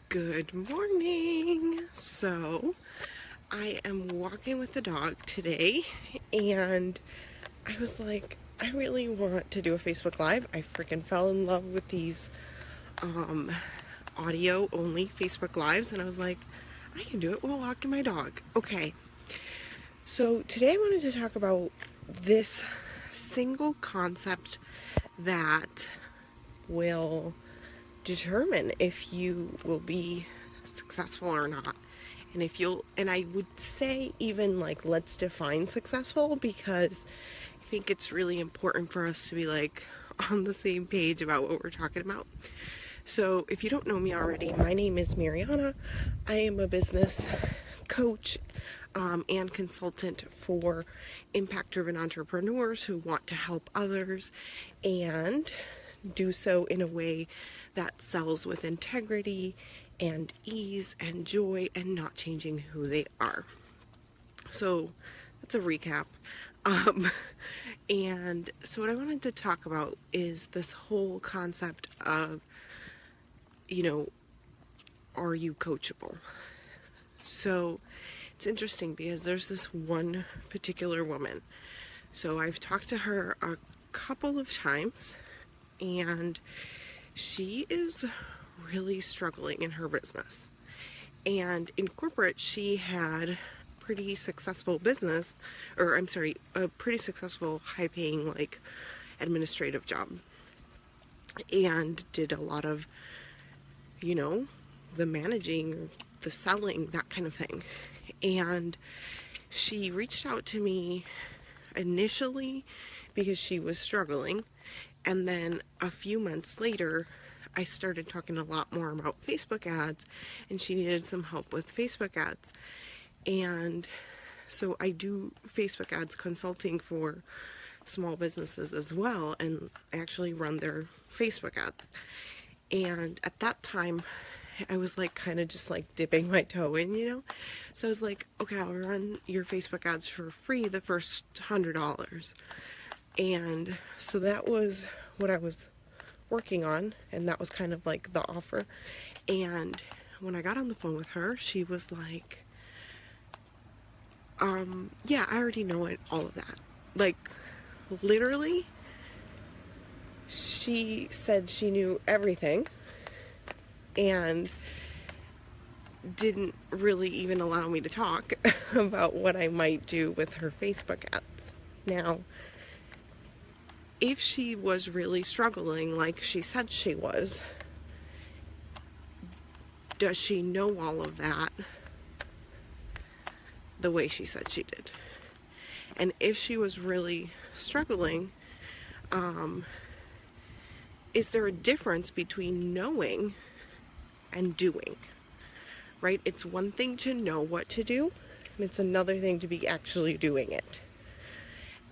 Good morning. So, I am walking with the dog today, and I was like, I really want to do a Facebook Live. I freaking fell in love with these audio only Facebook Lives, and I was like, I can do it while walking my dog. Okay. So, today I wanted to talk about this single concept that will determine if you will be successful or not. And I would say even like, let's define successful, because I think it's really important for us to be like on the same page about what we're talking about. So if you don't know me already, my name is Mariana. I am a business coach and consultant for impact-driven entrepreneurs who want to help others and do so in a way that sells with integrity and ease and joy and not changing who they are. So that's a recap. And so what I wanted to talk about is this whole concept of, are you coachable? So it's interesting because there's this one particular woman. So I've talked to her a couple of times, and she is really struggling in her business. And in corporate, she had pretty successful business, a pretty successful high-paying like administrative job, and did a lot of, the managing, the selling, that kind of thing. And she reached out to me initially because she was struggling, and then a few months later I started talking a lot more about Facebook ads, and she needed some help with Facebook ads. And so I do Facebook ads consulting for small businesses as well, and actually run their Facebook ads. And at that time I was like kind of just like dipping my toe in, so I was like, okay, I'll run your Facebook ads for free the first $100. And so that was what I was working on, and that was kind of like the offer. And when I got on the phone with her, she was like, yeah, I already know all of that. Like, literally, she said she knew everything and didn't really even allow me to talk about what I might do with her Facebook ads. Now, if she was really struggling like she said she was, does she know all of that the way she said she did? And if she was really struggling, is there a difference between knowing and doing? Right? It's one thing to know what to do, and it's another thing to be actually doing it.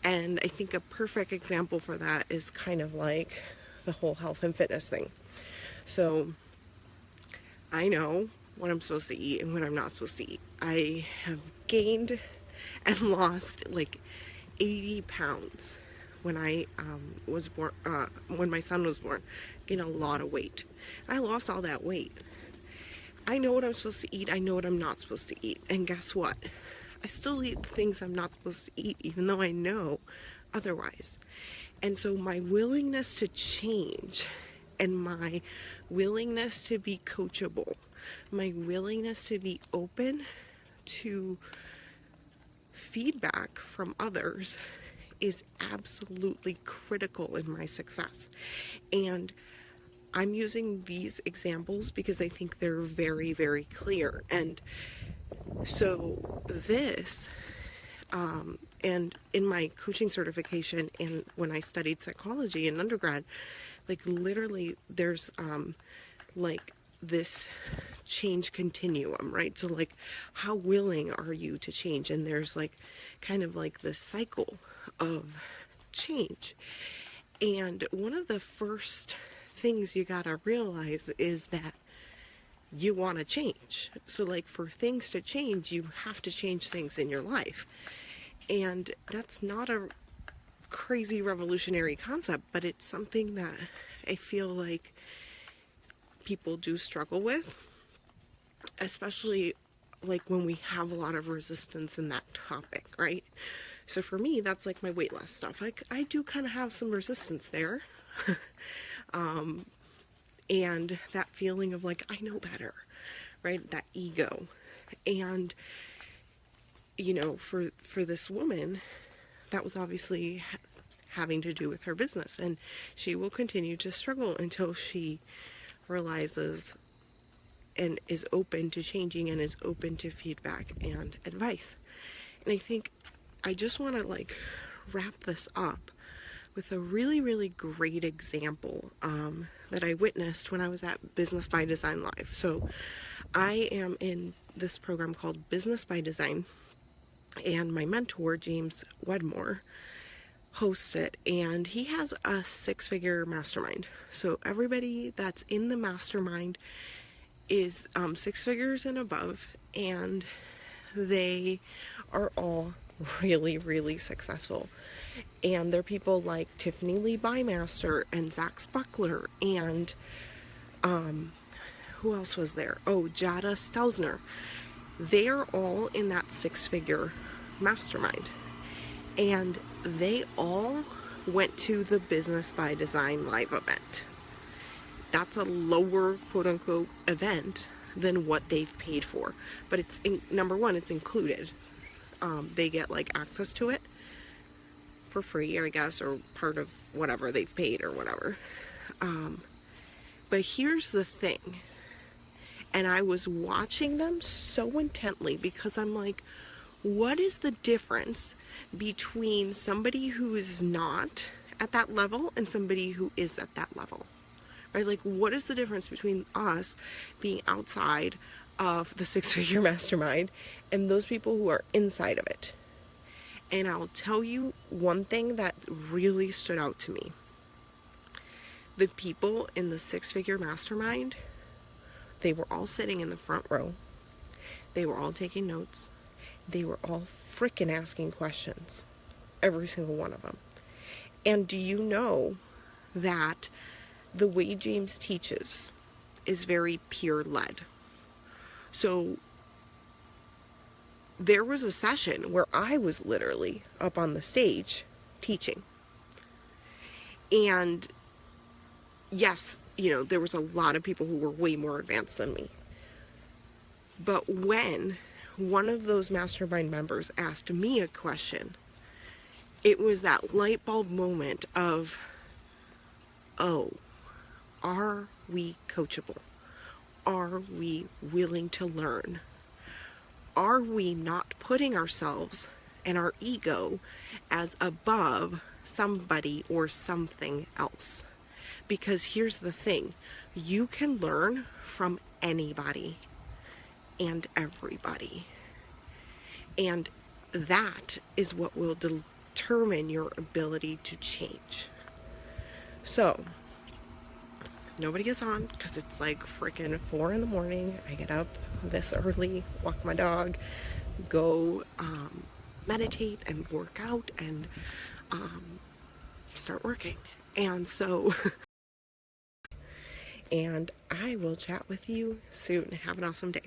And I think a perfect example for that is kind of like the whole health and fitness thing. So I know what I'm supposed to eat and what I'm not supposed to eat. I have gained and lost like 80 pounds when I was born, when my son was born. Gained a lot of weight. I lost all that weight. I know what I'm supposed to eat. I know what I'm not supposed to eat. And guess what? I still eat the things I'm not supposed to eat, even though I know otherwise. And so my willingness to change, and my willingness to be coachable, my willingness to be open to feedback from others is absolutely critical in my success. And I'm using these examples because I think they're very, very clear. And so this, and in my coaching certification, and when I studied psychology in undergrad, like literally there's like this change continuum, right? So like, how willing are you to change? And there's like kind of like this cycle of change. And one of the first things you gotta realize is that you want to change. So like, for things to change, you have to change things in your life. And that's not a crazy revolutionary concept, but it's something that I feel like people do struggle with. especially like when we have a lot of resistance in that topic, right? So for me, that's like my weight loss stuff. Like I do kind of have some resistance there. And that feeling of like, I know better, right? That ego. And, you know, for this woman, that was obviously having to do with her business. And she will continue to struggle until she realizes and is open to changing and is open to feedback and advice. And I think I just want to like wrap this up with a really, really great example that I witnessed when I was at Business by Design Live. So I am in this program called Business by Design, and my mentor, James Wedmore, hosts it, and he has a 6-figure mastermind. So everybody that's in the mastermind is 6 figures and above, and they are all really, really successful. And they're people like Tiffany Lee Bymaster and Zach Spuckler and who else was there? Oh, Jada Stelzner. They're all in that 6-figure mastermind, and they all went to the Business by Design live event. That's a lower quote-unquote event than what they've paid for, but it's number one, it's included. They get like access to it for free, I guess, or part of whatever they've paid or whatever. But here's the thing, and I was watching them so intently because I'm like, what is the difference between somebody who is not at that level and somebody who is at that level? Right? Like, what is the difference between us being outside of the 6-figure mastermind and those people who are inside of it? And I'll tell you one thing that really stood out to me. The people in the 6-figure mastermind, they were all sitting in the front row. They were all taking notes. They were all freaking asking questions. Every single one of them. And do you know that the way James teaches is very peer-led? So there was a session where I was literally up on the stage teaching. And yes, you know, there was a lot of people who were way more advanced than me. But when one of those mastermind members asked me a question, it was that light bulb moment of, oh, are we coachable? Are we willing to learn? Are we not putting ourselves and our ego as above somebody or something else? Because here's the thing, you can learn from anybody and everybody. And that is what will determine your ability to change. So, nobody is on because it's like freaking 4 in the morning. I get up this early, walk my dog, go meditate and work out and start working. And so, and I will chat with you soon. Have an awesome day.